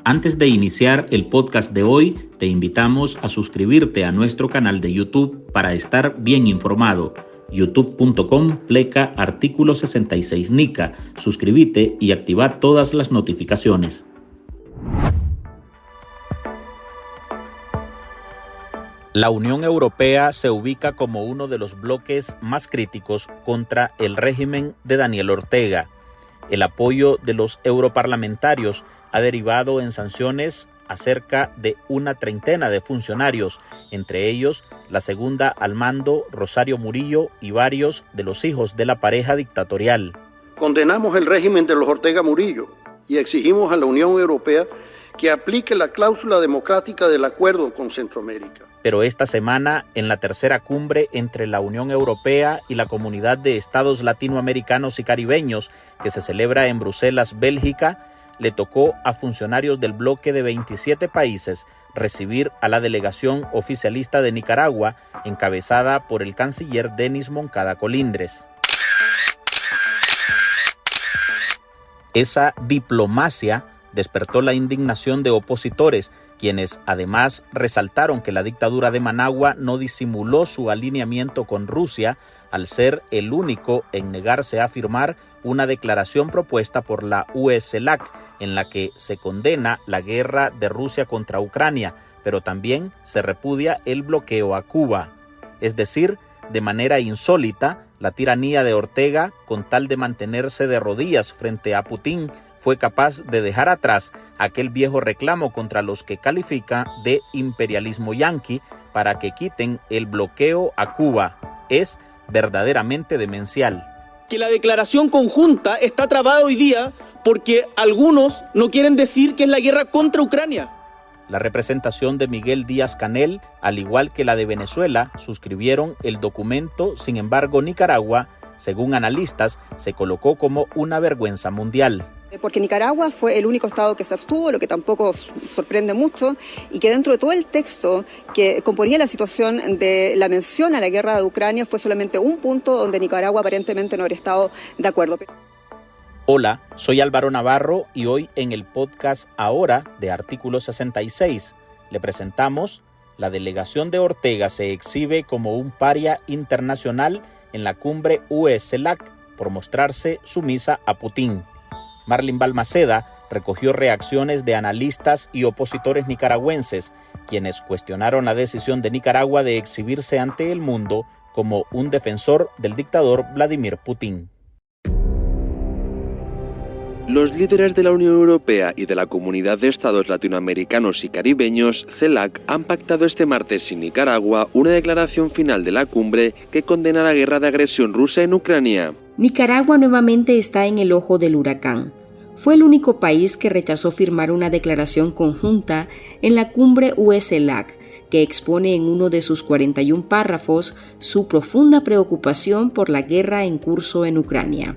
Antes de iniciar el podcast de hoy, te invitamos a suscribirte a nuestro canal de YouTube para estar bien informado. youtube.com/artículo 66 NICA. Suscríbete y activa todas las notificaciones. La Unión Europea se ubica como uno de los bloques más críticos contra el régimen de Daniel Ortega. El apoyo de los europarlamentarios ha derivado en sanciones a cerca de una treintena de funcionarios, entre ellos la segunda al mando, Rosario Murillo, y varios de los hijos de la pareja dictatorial. Condenamos el régimen de los Ortega Murillo y exigimos a la Unión Europea que aplique la cláusula democrática del acuerdo con Centroamérica. Pero esta semana, en la tercera cumbre entre la Unión Europea y la Comunidad de Estados Latinoamericanos y Caribeños, que se celebra en Bruselas, Bélgica, le tocó a funcionarios del bloque de 27 países recibir a la delegación oficialista de Nicaragua, encabezada por el canciller Denis Moncada Colindres. Esa diplomacia despertó la indignación de opositores, quienes además resaltaron que la dictadura de Managua no disimuló su alineamiento con Rusia al ser el único en negarse a firmar una declaración propuesta por la UE-CELAC en la que se condena la guerra de Rusia contra Ucrania, pero también se repudia el bloqueo a Cuba. Es decir, de manera insólita, la tiranía de Ortega, con tal de mantenerse de rodillas frente a Putin, fue capaz de dejar atrás aquel viejo reclamo contra los que califica de imperialismo yanqui para que quiten el bloqueo a Cuba. Es verdaderamente demencial. Que la declaración conjunta está trabada hoy día porque algunos no quieren decir que es la guerra contra Ucrania. La representación de Miguel Díaz-Canel, al igual que la de Venezuela, suscribieron el documento. Sin embargo, Nicaragua, según analistas, se colocó como una vergüenza mundial. Porque Nicaragua fue el único estado que se abstuvo, lo que tampoco sorprende mucho, y que dentro de todo el texto que componía la situación de la mención a la guerra de Ucrania fue solamente un punto donde Nicaragua aparentemente no habría estado de acuerdo. Hola, soy Álvaro Navarro y hoy en el podcast Ahora de Artículo 66 le presentamos: la delegación de Ortega se exhibe como un paria internacional en la cumbre UE-CELAC por mostrarse sumisa a Putin. Marlene Balmaceda recogió reacciones de analistas y opositores nicaragüenses, quienes cuestionaron la decisión de Nicaragua de exhibirse ante el mundo como un defensor del dictador Vladimir Putin. Los líderes de la Unión Europea y de la Comunidad de Estados Latinoamericanos y Caribeños, CELAC, han pactado este martes en Nicaragua una declaración final de la cumbre que condena la guerra de agresión rusa en Ucrania. Nicaragua nuevamente está en el ojo del huracán. Fue el único país que rechazó firmar una declaración conjunta en la cumbre UE-CELAC, que expone en uno de sus 41 párrafos su profunda preocupación por la guerra en curso en Ucrania.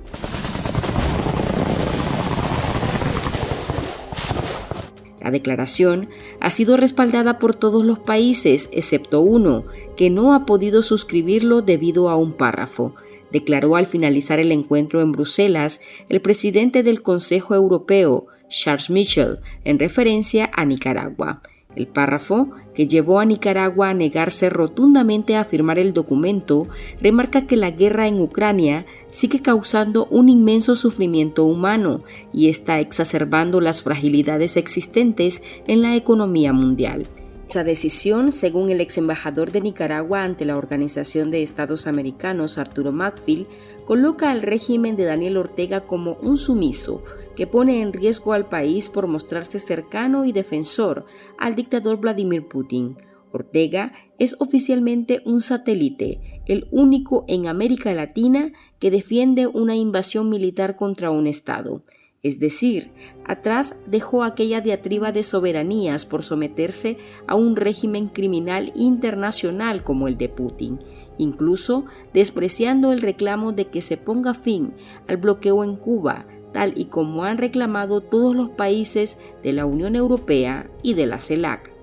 La declaración ha sido respaldada por todos los países, excepto uno, que no ha podido suscribirlo debido a un párrafo, declaró al finalizar el encuentro en Bruselas el presidente del Consejo Europeo, Charles Michel, en referencia a Nicaragua. El párrafo, que llevó a Nicaragua a negarse rotundamente a firmar el documento, remarca que la guerra en Ucrania sigue causando un inmenso sufrimiento humano y está exacerbando las fragilidades existentes en la economía mundial. Esa decisión, según el ex embajador de Nicaragua ante la Organización de Estados Americanos, Arturo Macfield, coloca al régimen de Daniel Ortega como un sumiso que pone en riesgo al país por mostrarse cercano y defensor al dictador Vladimir Putin. Ortega es oficialmente un satélite, el único en América Latina que defiende una invasión militar contra un Estado. Es decir, atrás dejó aquella diatriba de soberanías por someterse a un régimen criminal internacional como el de Putin, incluso despreciando el reclamo de que se ponga fin al bloqueo en Cuba, tal y como han reclamado todos los países de la Unión Europea y de la CELAC.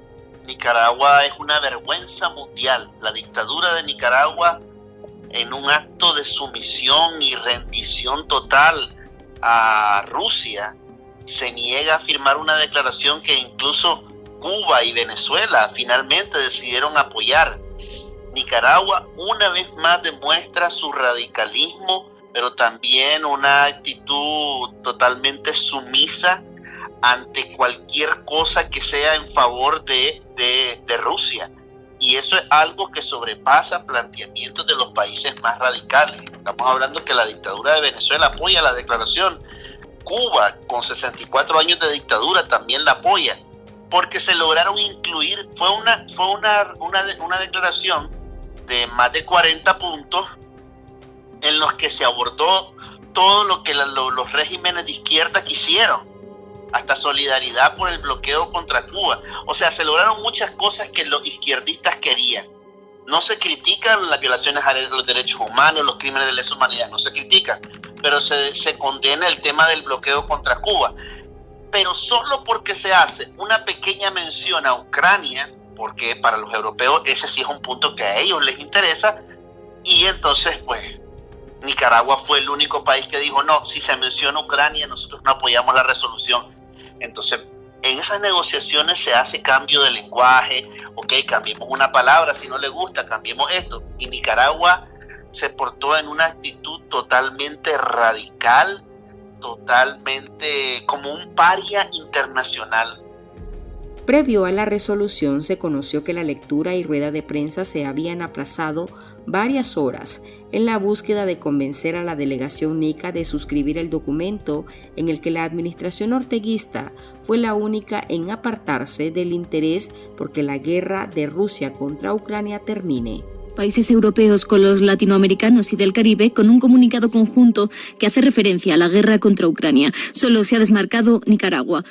Nicaragua es una vergüenza mundial. La dictadura de Nicaragua, en un acto de sumisión y rendición total a Rusia, se niega a firmar una declaración que incluso Cuba y Venezuela finalmente decidieron apoyar. Nicaragua una vez más demuestra su radicalismo, pero también una actitud totalmente sumisa ante cualquier cosa que sea en favor de Rusia. Y eso es algo que sobrepasa planteamientos de los países más radicales. Estamos hablando que la dictadura de Venezuela apoya la declaración. Cuba, con 64 años de dictadura, también la apoya, porque se lograron incluir, fue una declaración de más de 40 puntos en los que se abordó todo lo que los regímenes de izquierda quisieron, hasta solidaridad por el bloqueo contra Cuba. O sea, se lograron muchas cosas que los izquierdistas querían. No se critican las violaciones a los derechos humanos, los crímenes de lesa humanidad, no se critican, pero se condena el tema del bloqueo contra Cuba. Pero solo porque se hace una pequeña mención a Ucrania, porque para los europeos ese sí es un punto que a ellos les interesa, y entonces pues Nicaragua fue el único país que dijo, no, si se menciona Ucrania, nosotros no apoyamos la resolución. Entonces, en esas negociaciones se hace cambio de lenguaje, ok, cambiemos una palabra, si no le gusta, cambiemos esto. Y Nicaragua se portó en una actitud totalmente radical, totalmente como un paria internacional. Previo a la resolución se conoció que la lectura y rueda de prensa se habían aplazado varias horas en la búsqueda de convencer a la delegación nica de suscribir el documento en el que la administración orteguista fue la única en apartarse del interés porque la guerra de Rusia contra Ucrania termine. Países europeos con los latinoamericanos y del Caribe con un comunicado conjunto que hace referencia a la guerra contra Ucrania. Solo se ha desmarcado Nicaragua.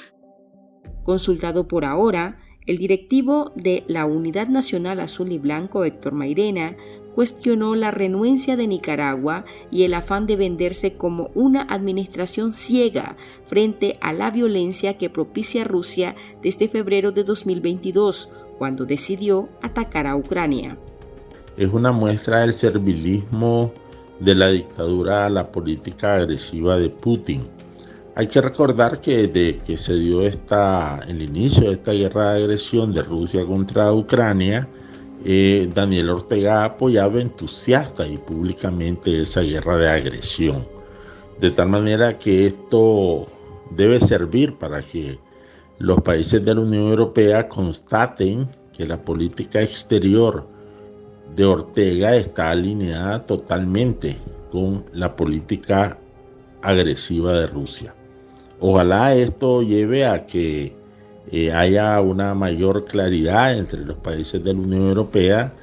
Consultado por ahora, el directivo de la Unidad Nacional Azul y Blanco, Héctor Mairena, cuestionó la renuencia de Nicaragua y el afán de venderse como una administración ciega frente a la violencia que propicia Rusia desde febrero de 2022, cuando decidió atacar a Ucrania. Es una muestra del servilismo de la dictadura a la política agresiva de Putin. Hay que recordar que desde que se dio el inicio de esta guerra de agresión de Rusia contra Ucrania, Daniel Ortega apoyaba entusiasta y públicamente esa guerra de agresión. De tal manera que esto debe servir para que los países de la Unión Europea constaten que la política exterior de Ortega está alineada totalmente con la política agresiva de Rusia. Ojalá esto lleve a que haya una mayor claridad entre los países de la Unión Europea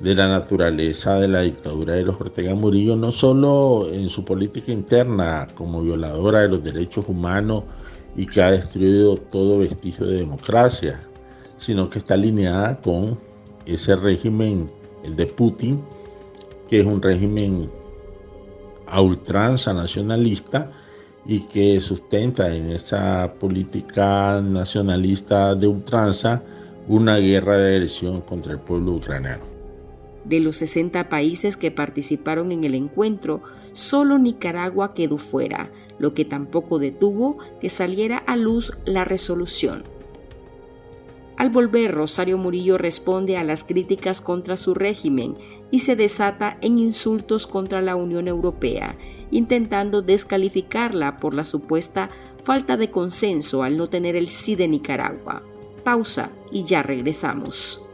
de la naturaleza de la dictadura de los Ortega Murillo, no solo en su política interna como violadora de los derechos humanos y que ha destruido todo vestigio de democracia, sino que está alineada con ese régimen, el de Putin, que es un régimen a ultranza nacionalista y que sustenta en esa política nacionalista de ultranza una guerra de agresión contra el pueblo ucraniano. De los 60 países que participaron en el encuentro, solo Nicaragua quedó fuera, lo que tampoco detuvo que saliera a luz la resolución. Al volver, Rosario Murillo responde a las críticas contra su régimen y se desata en insultos contra la Unión Europea, intentando descalificarla por la supuesta falta de consenso al no tener el sí de Nicaragua. Pausa y ya regresamos.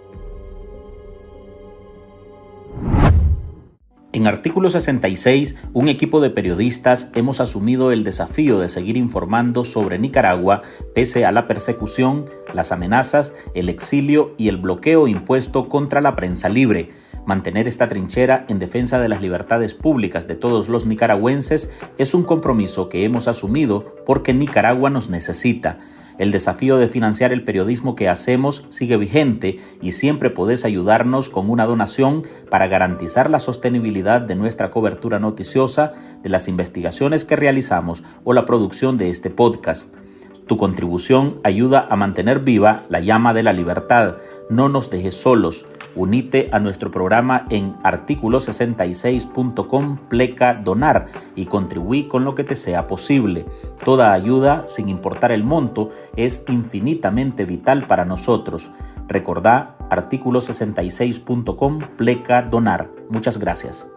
En Artículo 66, un equipo de periodistas hemos asumido el desafío de seguir informando sobre Nicaragua pese a la persecución, las amenazas, el exilio y el bloqueo impuesto contra la prensa libre. Mantener esta trinchera en defensa de las libertades públicas de todos los nicaragüenses es un compromiso que hemos asumido porque Nicaragua nos necesita. El desafío de financiar el periodismo que hacemos sigue vigente y siempre podés ayudarnos con una donación para garantizar la sostenibilidad de nuestra cobertura noticiosa, de las investigaciones que realizamos o la producción de este podcast. Tu contribución ayuda a mantener viva la llama de la libertad. No nos dejes solos. Unite a nuestro programa en articulo66.com/donar y contribuí con lo que te sea posible. Toda ayuda, sin importar el monto, es infinitamente vital para nosotros. Recordá articulo66.com/donar. Muchas gracias.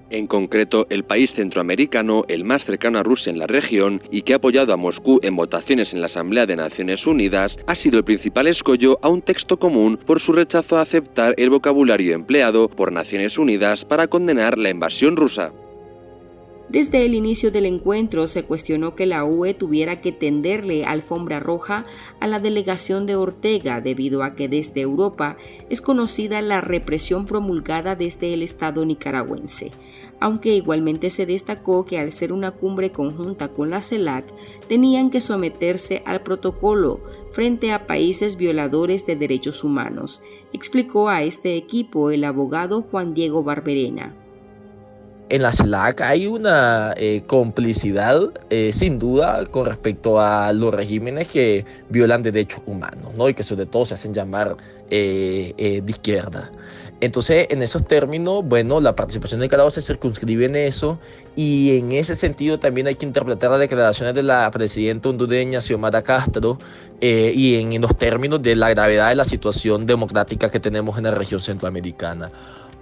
En concreto, el país centroamericano, el más cercano a Rusia en la región y que ha apoyado a Moscú en votaciones en la Asamblea de Naciones Unidas, ha sido el principal escollo a un texto común por su rechazo a aceptar el vocabulario empleado por Naciones Unidas para condenar la invasión rusa. Desde el inicio del encuentro se cuestionó que la UE tuviera que tenderle alfombra roja a la delegación de Ortega debido a que desde Europa es conocida la represión promulgada desde el Estado nicaragüense, aunque igualmente se destacó que al ser una cumbre conjunta con la CELAC tenían que someterse al protocolo frente a países violadores de derechos humanos, explicó a este equipo el abogado Juan Diego Barberena. En la CELAC hay una complicidad, sin duda, con respecto a los regímenes que violan derechos humanos, ¿no? Y que sobre todo se hacen llamar de izquierda. Entonces, en esos términos, bueno, la participación de Nicaragua se circunscribe en eso, y en ese sentido también hay que interpretar las declaraciones de la presidenta hondureña Xiomara Castro y en los términos de la gravedad de la situación democrática que tenemos en la región centroamericana.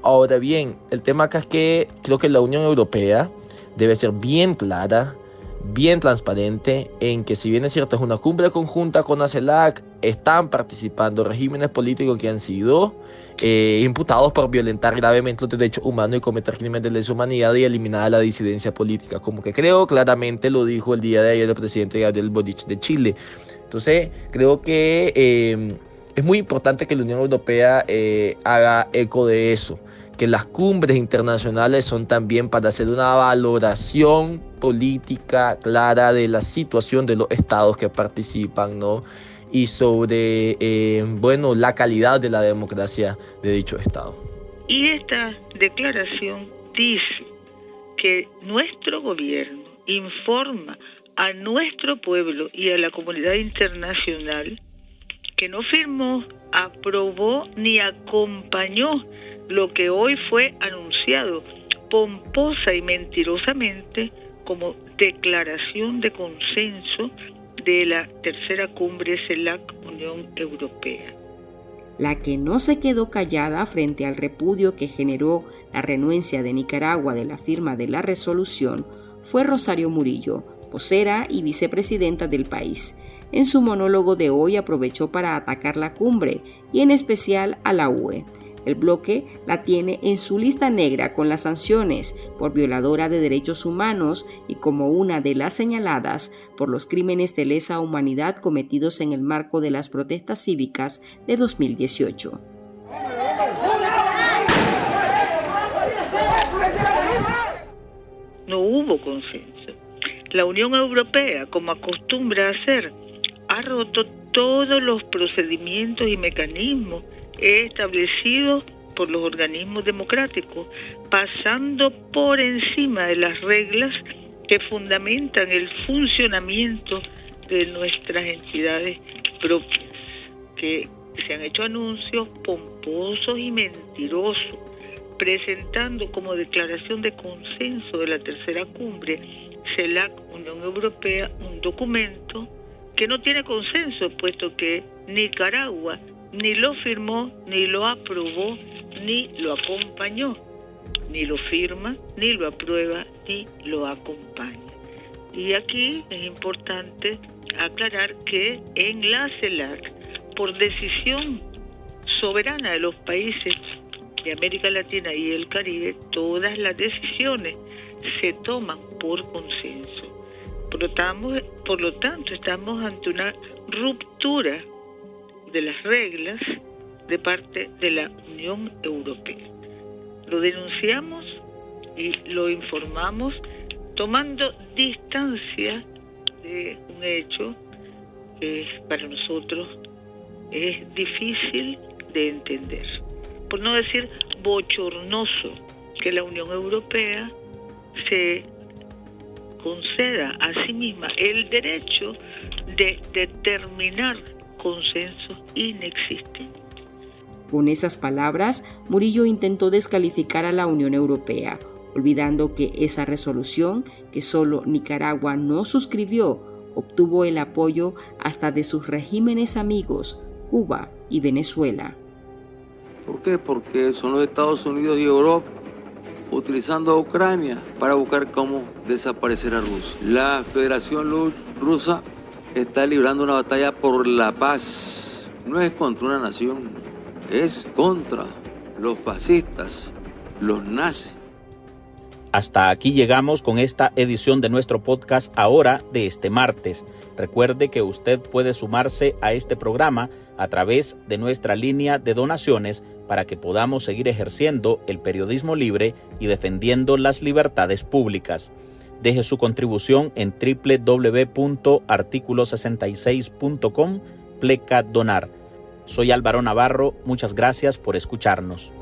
Ahora bien, el tema acá es que creo que la Unión Europea debe ser bien clara, bien transparente en que, si bien es cierto es una cumbre conjunta con la CELAC, están participando regímenes políticos que han sido imputados por violentar gravemente los derechos humanos y cometer crímenes de lesa humanidad y eliminar la disidencia política, como que creo claramente lo dijo el día de ayer el presidente Gabriel Boric de Chile. Entonces creo que es muy importante que la Unión Europea haga eco de eso, que las cumbres internacionales son también para hacer una valoración política clara de la situación de los estados que participan, ¿no? Y sobre, la calidad de la democracia de dichos estados. Y esta declaración dice que nuestro gobierno informa a nuestro pueblo y a la comunidad internacional que no firmó, aprobó ni acompañó lo que hoy fue anunciado pomposa y mentirosamente como declaración de consenso de la tercera cumbre CELAC-Unión Europea. La que no se quedó callada frente al repudio que generó la renuencia de Nicaragua de la firma de la resolución fue Rosario Murillo, vocera y vicepresidenta del país. En su monólogo de hoy aprovechó para atacar la cumbre y en especial a la UE. El bloque la tiene en su lista negra con las sanciones por violadora de derechos humanos y como una de las señaladas por los crímenes de lesa humanidad cometidos en el marco de las protestas cívicas de 2018. No hubo consenso. La Unión Europea, como acostumbra hacer, ha roto todos los procedimientos y mecanismos establecidos por los organismos democráticos, pasando por encima de las reglas que fundamentan el funcionamiento de nuestras entidades propias, que se han hecho anuncios pomposos y mentirosos, presentando como declaración de consenso de la tercera cumbre CELAC-Unión Europea un documento que no tiene consenso, puesto que Nicaragua ni lo firmó, ni lo aprobó, ni lo acompañó. Ni lo firma, ni lo aprueba, ni lo acompaña. Y aquí es importante aclarar que en la CELAC, por decisión soberana de los países de América Latina y el Caribe, todas las decisiones se toman por consenso. Por lo tanto, estamos ante una ruptura de las reglas de parte de la Unión Europea. Lo denunciamos y lo informamos tomando distancia de un hecho que para nosotros es difícil de entender, por no decir bochornoso, que la Unión Europea se conceda a sí misma el derecho de determinar consensos inexistentes. Con esas palabras, Murillo intentó descalificar a la Unión Europea, olvidando que esa resolución, que solo Nicaragua no suscribió, obtuvo el apoyo hasta de sus regímenes amigos, Cuba y Venezuela. ¿Por qué? Porque son los Estados Unidos y Europa utilizando a Ucrania para buscar cómo desaparecer a Rusia. La Federación Rusa está librando una batalla por la paz. No es contra una nación, es contra los fascistas, los nazis. Hasta aquí llegamos con esta edición de nuestro podcast Ahora de este martes. Recuerde que usted puede sumarse a este programa a través de nuestra línea de donaciones para que podamos seguir ejerciendo el periodismo libre y defendiendo las libertades públicas. Deje su contribución en www.articulo66.com/donar. Soy Álvaro Navarro, muchas gracias por escucharnos.